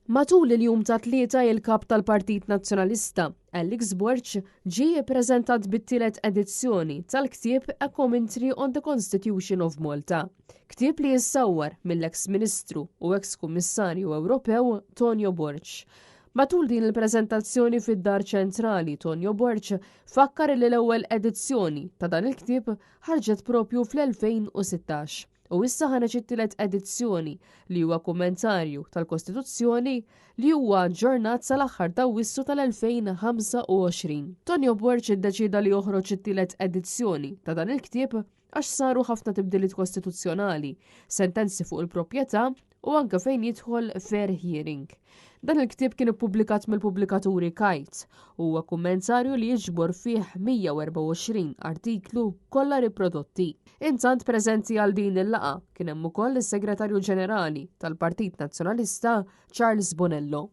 Matul il-jum ta' tlieta il-kap tal-Partit Nazzjonalista, Alex Borch, ġie ppreżentat bit-tielet edizzjoni tal-ktieb A Commentary on the Constitution of Malta. Ktieb li jissawwar mill-eks Ministru u eks Kummissarju Ewropew Tonio Borch. Matul din il-preżentazzjoni fid-Dar Ċentrali, Tonio Borch fakkar li l-ewwel edizzjoni ta' dan il-ktieb ħarġet propju fl-2016. U issa ħareġ it-tielet edizzjoni li huwa kummentarju tal-Kostituzzjoni li huwa ġurnat sal-aħħar ta' Awwissu tal-2025. Tonio Borch iddeċida li joħroġ it-tielet edizzjoni ta' dan il-ktieb għax saru ħafna tibdiliet kostituzzjonali, sentenzi fuq il-proprjetà u anke fejn jidħol fair hearing. Dan il-ktieb kien ippubblikat mill-pubblikaturi Kite u huwa kummentarju li jiġbor fih 124 artiklu kollha riprodotti. Intant preżenti għal din il-laqa kien hemm ukoll is-Segretarju Ġenerali tal-Partit Nazzjonalista Charles Bonello.